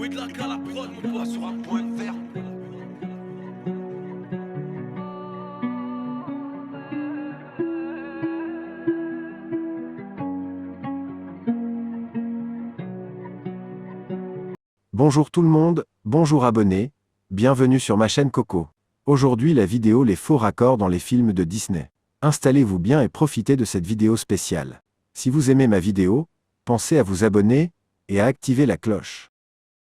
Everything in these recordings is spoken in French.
Oui, de la cale à prod, mon poids sur un point vert. Bonjour tout le monde, bonjour abonnés, bienvenue sur ma chaîne Coco. Aujourd'hui la vidéo les faux raccords dans les films de Disney. Installez-vous bien et profitez de cette vidéo spéciale. Si vous aimez ma vidéo, pensez à vous abonner et à activer la cloche.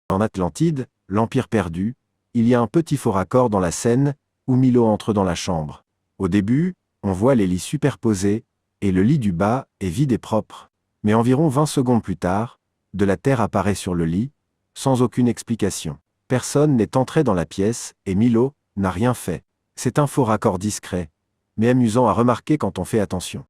En Atlantide, l'Empire perdu, il y a un petit faux raccord dans la scène où Milo entre dans la chambre. Au début, on voit les lits superposés et le lit du bas est vide et propre. Mais environ 20 secondes plus tard, de la terre apparaît sur le lit, sans aucune explication. Personne n'est entré dans la pièce et Milo n'a rien fait. C'est un faux raccord discret, mais amusant à remarquer quand on fait attention.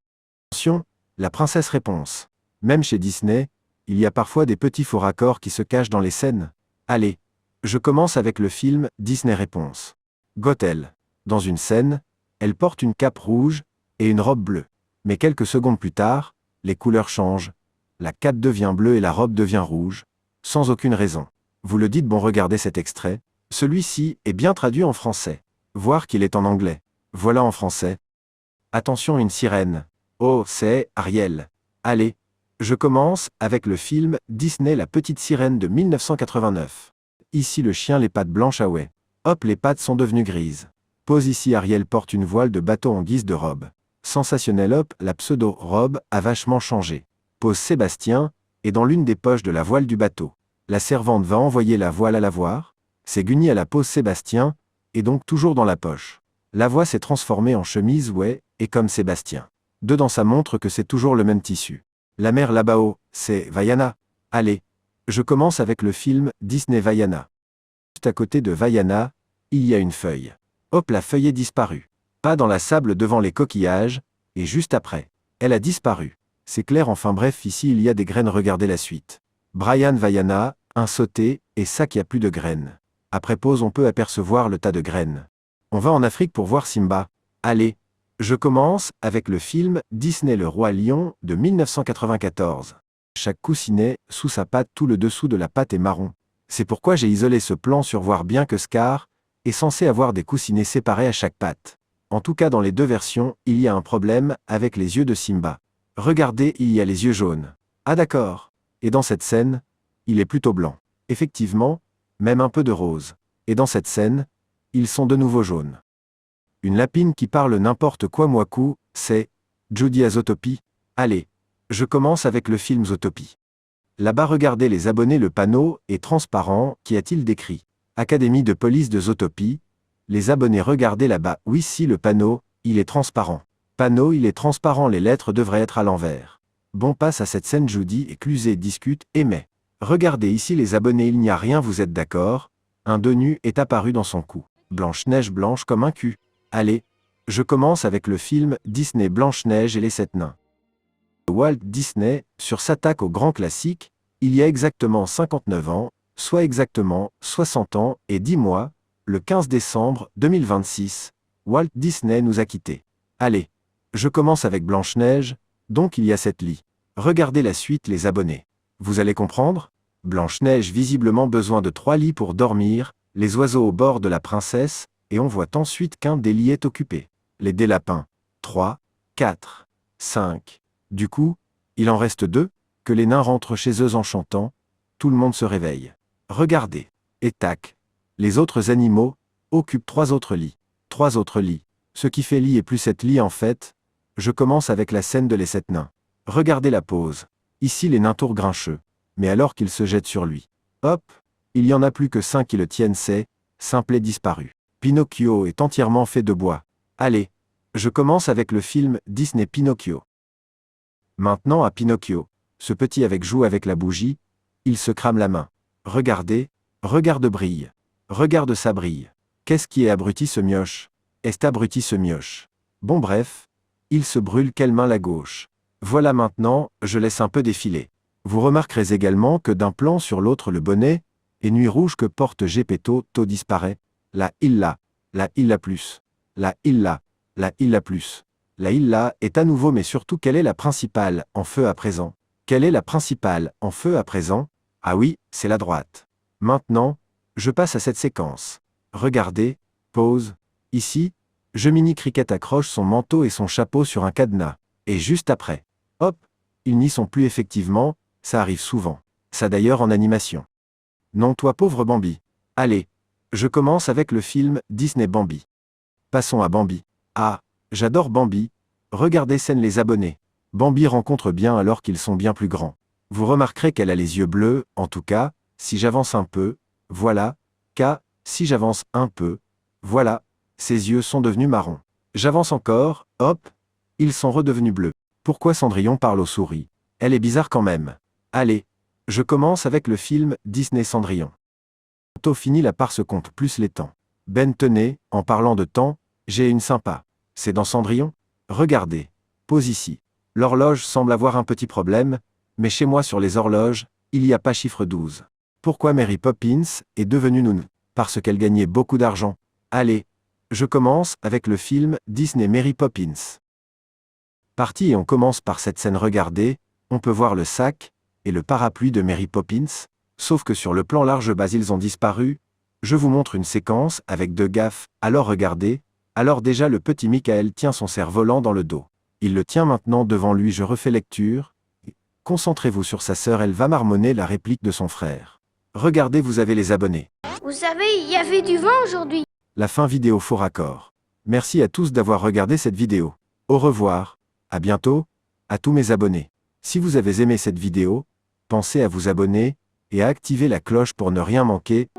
Attention, la princesse réponse. Même chez Disney, il y a parfois des petits faux raccords qui se cachent dans les scènes. Allez, je commence avec le film Disney réponse. Gothel. Dans une scène, elle porte une cape rouge et une robe bleue. Mais quelques secondes plus tard, les couleurs changent. La cape devient bleue et la robe devient rouge, sans aucune raison. Vous le dites, bon, regardez cet extrait. Celui-ci est bien traduit en français. Voir qu'il est en anglais. Voilà en français. Attention, une sirène. Oh, c'est Ariel. Allez, je commence avec le film Disney La Petite Sirène de 1989. Ici le chien les pattes blanches ah ouais. Hop, les pattes sont devenues grises. Pose ici Ariel porte une voile de bateau en guise de robe. Sensationnel, hop, la pseudo-robe a vachement changé. Pose Sébastien est dans l'une des poches de la voile du bateau. La servante va envoyer la voile à lavoir. C'est Gunny à la pose Sébastien, et donc toujours dans la poche. La voix s'est transformée en chemise ouais, et comme Sébastien. Dedans ça montre que c'est toujours le même tissu. La mère là-bas-haut, c'est Vaiana. Allez, je commence avec le film Disney Vaiana. Juste à côté de Vaiana, il y a une feuille. Hop, la feuille est disparue. Pas dans la sable devant les coquillages, et juste après, elle a disparu. C'est clair, enfin bref, ici il y a des graines, regardez la suite. Brian Vaiana, un sauté, et ça qu'il n'y a plus de graines. Après pause on peut apercevoir le tas de graines. On va en Afrique pour voir Simba. Allez, je commence avec le film Disney Le Roi Lion de 1994. Chaque coussinet, sous sa patte, tout le dessous de la patte est marron. C'est pourquoi j'ai isolé ce plan sur voir bien que Scar est censé avoir des coussinets séparés à chaque patte. En tout cas dans les deux versions, il y a un problème avec les yeux de Simba. Regardez, il y a les yeux jaunes. Ah d'accord. Et dans cette scène, il est plutôt blanc. Effectivement, même un peu de rose. Et dans cette scène, ils sont de nouveau jaunes. Une lapine qui parle n'importe quoi Mwaku, c'est Judy à Zootopie. Allez, je commence avec le film Zootopie. Là-bas regardez les abonnés, le panneau est transparent, qu'y a-t-il décrit? Académie de police de Zootopie. Les abonnés regardez là-bas, oui si le panneau, il est transparent. Panneau il est transparent, les lettres devraient être à l'envers. Bon, passe à cette scène, Judy et Cluzet discutent, et mais. Regardez ici les abonnés, il n'y a rien, vous êtes d'accord? Un deux nu est apparu dans son cou. Blanche-Neige blanche comme un cul. Allez, je commence avec le film Disney Blanche-Neige et les 7 nains. Walt Disney, sur s'attaque au grand classique, il y a exactement 59 ans, soit exactement 60 ans et 10 mois, le 15 décembre 2026, Walt Disney nous a quittés. Allez, je commence avec Blanche-Neige, donc il y a 7 lits. Regardez la suite les abonnés. Vous allez comprendre? Blanche-Neige visiblement besoin de 3 lits pour dormir, les oiseaux au bord de la princesse, et on voit ensuite qu'un des lits est occupé. Les des lapins. 3, 4, 5. Du coup, il en reste 2, que les nains rentrent chez eux en chantant, tout le monde se réveille. Regardez. Et tac. Les autres animaux occupent 3 autres lits. 3 autres lits. Ce qui fait lit et plus 7 lits en fait. Je commence avec la scène de les 7 nains. Regardez la pose. Ici les nains tours grincheux. Mais alors qu'ils se jettent sur lui. Hop, il y en a plus que 5 qui le tiennent, c'est Simplet disparu. Pinocchio est entièrement fait de bois. Allez, je commence avec le film Disney Pinocchio. Maintenant à Pinocchio. Ce petit avec joue avec la bougie, il se crame la main. Regardez, regarde brille. Regarde ça brille. Qu'est-ce qui est abruti ce mioche? Est abruti ce mioche? Bon bref, il se brûle quelle main la gauche. Voilà maintenant, je laisse un peu défiler. Vous remarquerez également que d'un plan sur l'autre le bonnet et nuit rouge que porte Gepetto, To disparaît. La illa plus. La illa plus. La illa est à nouveau, mais surtout quelle est la principale en feu à présent? Quelle est la principale en feu à présent? Ah oui, c'est la droite. Maintenant, je passe à cette séquence. Regardez, pause. Ici, Gemini Cricket accroche son manteau et son chapeau sur un cadenas. Et juste après, hop, ils n'y sont plus effectivement, ça arrive souvent. Ça d'ailleurs en animation. Non toi pauvre Bambi. Allez, je commence avec le film Disney Bambi. Passons à Bambi. Ah, j'adore Bambi. Regardez scène les abonnés. Bambi rencontre bien alors qu'ils sont bien plus grands. Vous remarquerez qu'elle a les yeux bleus, en tout cas, si j'avance un peu, voilà, si j'avance un peu, voilà, ses yeux sont devenus marrons. J'avance encore, hop, ils sont redevenus bleus. Pourquoi Cendrillon parle aux souris? Elle est bizarre quand même. Allez, je commence avec le film Disney Cendrillon. Bientôt fini la part se compte plus les temps. Ben tenez, en parlant de temps, j'ai une sympa. C'est dans Cendrillon? Regardez. Pose ici. L'horloge semble avoir un petit problème, mais chez moi sur les horloges, il n'y a pas chiffre 12. Pourquoi Mary Poppins est devenue noune? Parce qu'elle gagnait beaucoup d'argent. Allez, je commence avec le film Disney Mary Poppins. Parti et on commence par cette scène regardez, on peut voir le sac et le parapluie de Mary Poppins, sauf que sur le plan large bas ils ont disparu. Je vous montre une séquence avec deux gaffes, alors regardez, alors déjà le petit Michael tient son cerf-volant dans le dos. Il le tient maintenant devant lui, je refais lecture. Concentrez-vous sur sa sœur, elle va marmonner la réplique de son frère. Regardez, vous avez les abonnés. Vous savez, il y avait du vent aujourd'hui. La fin vidéo faux raccord. Merci à tous d'avoir regardé cette vidéo. Au revoir, à bientôt, à tous mes abonnés. Si vous avez aimé cette vidéo, pensez à vous abonner et à activer la cloche pour ne rien manquer.